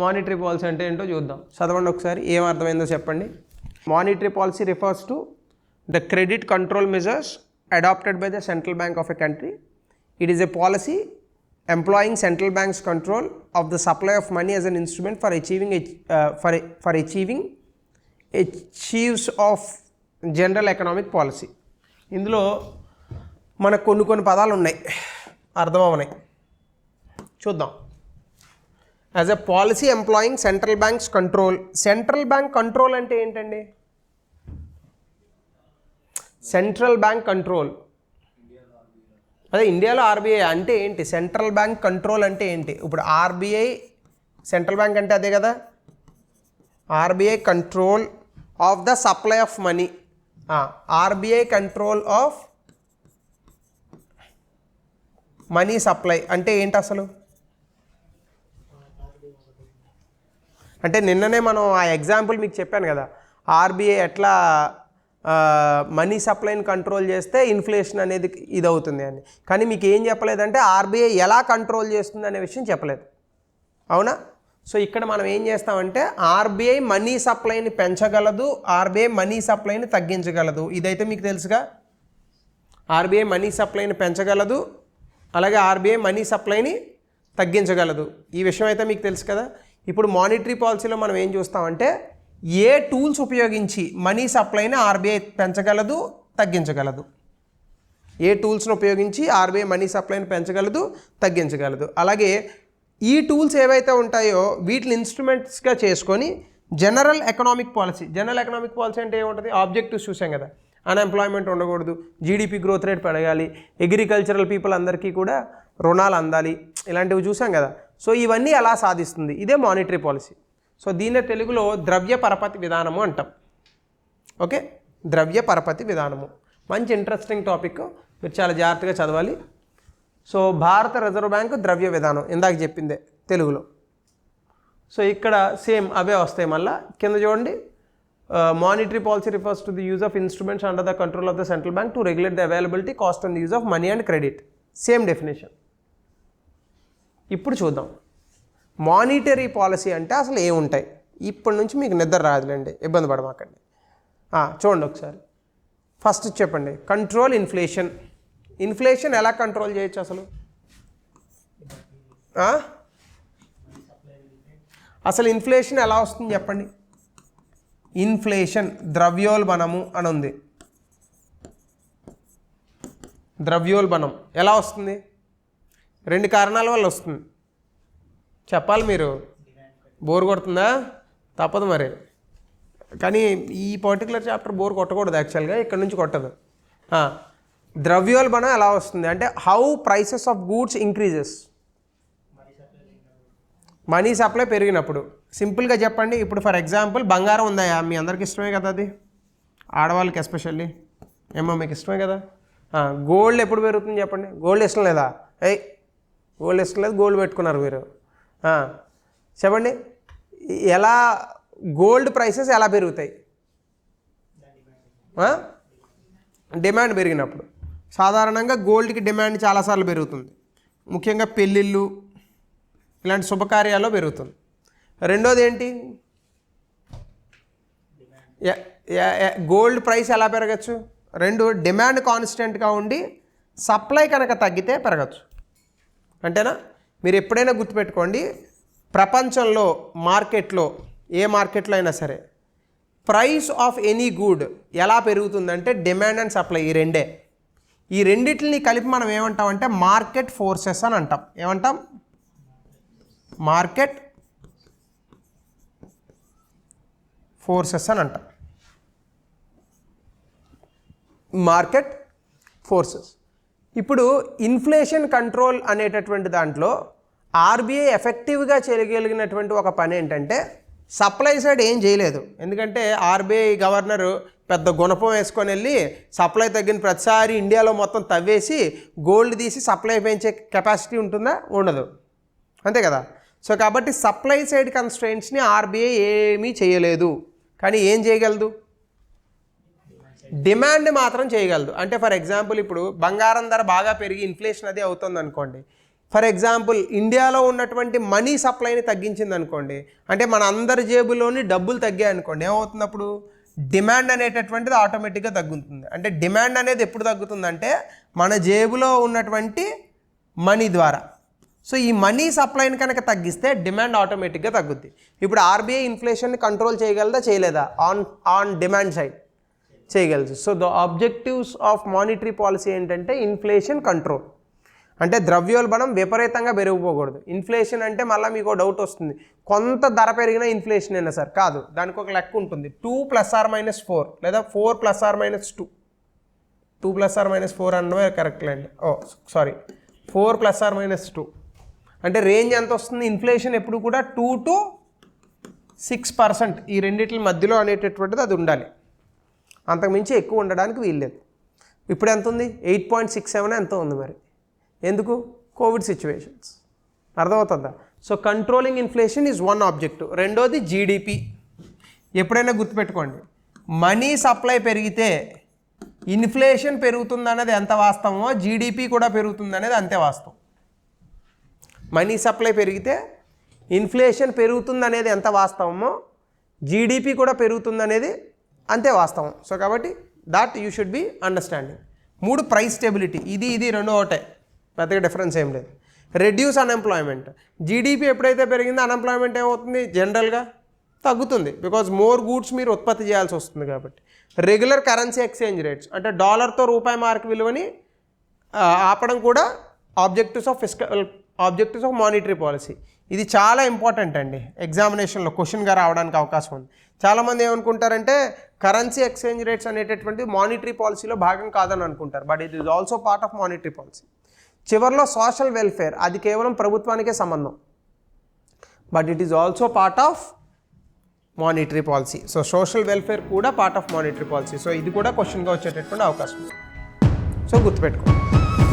Monetary policy అంటే ఏంటో చూద్దాం. చదవండి ఒకసారి, ఏం అర్థమైందో చెప్పండి. Monetary policy refers to the credit control measures adopted by the central bank of a country. It is a policy employing central bank's control of the supply of money as an instrument for achieving achieves of general economic policy. ఇందులో మనకు కొన్ని పదాలు ఉన్నాయి, అర్థమవునాయి, చూద్దాం. As a policy employing central banks control. Central bank control అంటే ఏంటండి? Central bank control అదే ఇండియాలో ఆర్బీఐ అంటే ఏంటి? సెంట్రల్ బ్యాంక్ కంట్రోల్ అంటే ఏంటి? ఇప్పుడు ఆర్బీఐ సెంట్రల్ బ్యాంక్ అంటే అదే కదా. RBI control of the supply of money. RBI control of money supply అంటే ఏంటి అసలు? అంటే నిన్ననే మనం ఆ ఎగ్జాంపుల్ మీకు చెప్పాను కదా, ఆర్బీఐ ఎట్లా మనీ సప్లైని కంట్రోల్ చేస్తే ఇన్ఫ్లేషన్ అనేది ఇది అవుతుంది అని. కానీ మీకు ఏం చెప్పలేదంటే ఆర్బీఐ ఎలా కంట్రోల్ చేస్తుంది అనే విషయం చెప్పలేదు, అవునా? సో ఇక్కడ మనం ఏం చేస్తామంటే ఆర్బీఐ మనీ సప్లైని పెంచగలదు, ఆర్బీఐ మనీ సప్లైని తగ్గించగలదు. ఇదైతే మీకు తెలుసుగా. ఆర్బీఐ మనీ సప్లైని పెంచగలదు, అలాగే ఆర్బీఐ మనీ సప్లైని తగ్గించగలదు. ఈ విషయం అయితే మీకు తెలుసు కదా. ఇప్పుడు మానిటరీ పాలసీలో మనం ఏం చూస్తామంటే ఏ టూల్స్ ఉపయోగించి మనీ సప్లైని ఆర్బీఐ పెంచగలదు, తగ్గించగలదు. ఏ టూల్స్ను ఉపయోగించి ఆర్బీఐ మనీ సప్లైని పెంచగలదు, తగ్గించగలదు. అలాగే ఈ టూల్స్ ఏవైతే ఉంటాయో వీటిని ఇన్స్ట్రుమెంట్స్గా చేసుకొని general economic policy. General economic policy అంటే ఏముంటుంది? ఆబ్జెక్టివ్స్ చూసాం కదా. అన్ఎంప్లాయ్మెంట్ ఉండకూడదు, జీడిపి గ్రోత్ రేట్ పెరగాలి, అగ్రికల్చరల్ పీపుల్ అందరికీ కూడా రుణాలు అందాలి, ఇలాంటివి చూసాం కదా. సో ఇవన్నీ ఎలా సాధిస్తుంది? ఇదే మానిటరీ పాలసీ. సో దీన్నే తెలుగులో ద్రవ్య పరపతి విధానము అంటాం. ఓకే, ద్రవ్య పరపతి విధానము మంచి ఇంట్రెస్టింగ్ టాపిక్, మీరు చాలా జాగ్రత్తగా చదవాలి. సో భారత రిజర్వ్ బ్యాంకు ద్రవ్య విధానం ఇందాక చెప్పిందే తెలుగులో. సో ఇక్కడ సేమ్ అవే వస్తాయి మళ్ళీ. కింద చూడండి, monetary policy refers to the use of instruments under the control of the central bank to regulate the availability, cost and use of money and credit. Same definition. ఇప్పుడు చూద్దాం మానిటరీ పాలసీ అంటే అసలు ఏముంటాయి. ఇప్పటి నుంచి మీకు నిద్ర రాదులేండి, ఇబ్బంది పడమాకండి. చూడండి ఒకసారి, ఫస్ట్ చెప్పండి, కంట్రోల్ ఇన్ఫ్లేషన్. ఇన్ఫ్లేషన్ ఎలా కంట్రోల్ చేయొచ్చు అసలు? అసలు ఇన్ఫ్లేషన్ ఎలా వస్తుంది చెప్పండి? ఇన్ఫ్లేషన్ ద్రవ్యోల్బణము అని ఉంది. ద్రవ్యోల్బణం ఎలా వస్తుంది? రెండు కారణాల వల్ల వస్తుంది. చెప్పాలి మీరు. బోర్ కొడుతుందా? తప్పదు మరి. కానీ ఈ పర్టికులర్ చాప్టర్ బోర్ కొట్టకూడదు యాక్చువల్గా, ఇక్కడ నుంచి కొట్టదు. ద్రవ్యోల్బణం ఎలా వస్తుంది అంటే how prices of goods increases. Money supply పెరిగినప్పుడు. సింపుల్గా చెప్పండి, ఇప్పుడు ఫర్ ఎగ్జాంపుల్ బంగారం ఉందా? మీ అందరికి ఇష్టమే కదా అది, ఆడవాళ్ళకి ఎస్పెషల్లీ. ఏమో మీకు ఇష్టమే కదా. గోల్డ్ ఎప్పుడు పెరుగుతుంది చెప్పండి? గోల్డ్ ఇష్టం లేదా? గోల్డ్ ఇష్టం లేదు, గోల్డ్ పెట్టుకున్నారు మీరు. చెప్పండి, ఎలా గోల్డ్ ప్రైసెస్ ఎలా పెరుగుతాయి? డిమాండ్ పెరిగినప్పుడు. సాధారణంగా గోల్డ్కి డిమాండ్ చాలాసార్లు పెరుగుతుంది, ముఖ్యంగా పెళ్ళిళ్ళు ఇలాంటి శుభకార్యాల్లో పెరుగుతుంది. రెండోది ఏంటి? గోల్డ్ ప్రైస్ ఎలా పెరగచ్చు? రెండు, డిమాండ్ కాన్స్టెంట్గా ఉండి సప్లై కనుక తగ్గితే పెరగచ్చు. అంతేనా? మీరు ఎప్పుడైనా గుర్తుపెట్టుకోండి, ప్రపంచంలో మార్కెట్లో, ఏ మార్కెట్లో అయినా సరే, ప్రైస్ ఆఫ్ ఎనీ గుడ్ ఎలా పెరుగుతుందంటే డిమాండ్ అండ్ సప్లై, ఈ రెండే. ఈ రెండిటిని కలిపి మనం ఏమంటామంటే మార్కెట్ ఫోర్సెస్ అని అంటాం. ఏమంటాం? మార్కెట్ ఫోర్సెస్ అని అంటాం. Market forces. ఇప్పుడు ఇన్ఫ్లేషన్ కంట్రోల్ అనేటటువంటి దాంట్లో ఆర్బీఐ ఎఫెక్టివ్గా చేయగలిగినటువంటి ఒక పని ఏంటంటే సప్లై సైడ్ ఏం చేయలేదు. ఎందుకంటే ఆర్బీఐ గవర్నరు పెద్ద గుణపం వేసుకొని వెళ్ళి సప్లై తగ్గిన ప్రతిసారి ఇండియాలో మొత్తం తవ్వేసి గోల్డ్ తీసి సప్లై పెంచే కెపాసిటీ ఉంటుందా? ఉండదు, అంతే కదా. సో కాబట్టి సప్లై సైడ్ కన్స్ట్రెయింట్స్ని ఆర్బీఐ ఏమీ చేయలేదు. కానీ ఏం చేయగలదు? డిమాండ్ మాత్రం చేయగలదు. అంటే ఫర్ ఎగ్జాంపుల్ ఇప్పుడు బంగారం ధర బాగా పెరిగి ఇన్ఫ్లేషన్ అది అవుతుంది అనుకోండి, ఫర్ ఎగ్జాంపుల్ ఇండియాలో ఉన్నటువంటి మనీ సప్లైని తగ్గించింది అనుకోండి, అంటే మన అందరి జేబులోని డబ్బులు తగ్గాయి అనుకోండి, ఏమవుతుంది అప్పుడు డిమాండ్ అనేటటువంటిది ఆటోమేటిక్గా తగ్గుతుంది. అంటే డిమాండ్ అనేది ఎప్పుడు తగ్గుతుందంటే మన జేబులో ఉన్నటువంటి మనీ ద్వారా. సో ఈ మనీ సప్లైని కనుక తగ్గిస్తే డిమాండ్ ఆటోమేటిక్గా తగ్గుద్ది. ఇప్పుడు ఆర్బీఐ ఇన్ఫ్లేషన్ని కంట్రోల్ చేయగలదా చేయలేదా? ఆన్ డిమాండ్ సైడ్ చేయగలదు. So the objectives of monetary policy ఏంటంటే ఇన్ఫ్లేషన్ కంట్రోల్. అంటే ద్రవ్యోల్బణం విపరీతంగా పెరిగిపోకూడదు. ఇన్ఫ్లేషన్ అంటే మళ్ళీ మీకు డౌట్ వస్తుంది, కొంత ధర పెరిగినా ఇన్ఫ్లేషన్ అయినా సార్? కాదు, దానికి ఒక లెక్క ఉంటుంది. 2 ± 4 లేదా 4 ± 2. 2 ± 4 అన్నమే కరెక్ట్ అండి. సారీ 4 ± 2 అంటే రేంజ్ ఎంత వస్తుంది? ఇన్ఫ్లేషన్ ఎప్పుడు కూడా 2 to 6% ఈ రెండింటి మధ్యలో అనేటటువంటిది అది ఉండాలి. అంతకుమించి ఎక్కువ ఉండడానికి వీల్లేదు. ఇప్పుడు ఎంత ఉంది? 8.67 ఎంత ఉంది మరి? ఎందుకు? COVID situations. అర్థమవుతుందా? So controlling inflation is one objective. రెండోది జీడిపి. ఎప్పుడైనా గుర్తుపెట్టుకోండి, మనీ సప్లై పెరిగితే ఇన్ఫ్లేషన్ పెరుగుతుందన్నది ఎంత వాస్తవమో జీడిపి కూడా పెరుగుతుందనేది అంతే వాస్తవం. మనీ సప్లై పెరిగితే ఇన్ఫ్లేషన్ పెరుగుతుందనేది ఎంత వాస్తవమో జీడిపి కూడా పెరుగుతుందనేది అంతే వాస్తవం. సో కాబట్టి that you should be understanding. 3 price stability. ఇది రెండు ఒకటే, పెద్దగా డిఫరెన్స్ ఏం లేదు. Reduce unemployment. జీడిపి ఎప్పుడైతే పెరిగిందో అన్ఎంప్లాయ్మెంట్ ఏమవుతుంది? జనరల్గా తగ్గుతుంది. బికాజ్ మోర్ గూడ్స్ మీరు ఉత్పత్తి చేయాల్సి వస్తుంది కాబట్టి. రెగ్యులర్ కరెన్సీ ఎక్స్చేంజ్ రేట్స్ అంటే డాలర్తో రూపాయి మార్క్ విలువని ఆపడం కూడా ఆబ్జెక్టివ్స్ ఆఫ్ మానిటరీ పాలసీ. ఇది చాలా ఇంపార్టెంట్ అండి. ఎగ్జామినేషన్లో క్వశ్చన్గా రావడానికి అవకాశం ఉంది. చాలామంది ఏమనుకుంటారంటే కరెన్సీ ఎక్స్చేంజ్ రేట్స్ అనేటటువంటి మానిటరీ పాలసీలో భాగం కాదని అనుకుంటారు. But it is also part of monetary policy. చివరిలో సోషల్ వెల్ఫేర్, అది కేవలం ప్రభుత్వానికే సంబంధం, but it is also part of monetary policy. So social welfare కూడా part of monetary policy. So ఇది కూడా క్వశ్చన్గా వచ్చేటటువంటి అవకాశం ఉంది. సో గుర్తుపెట్టుకోండి.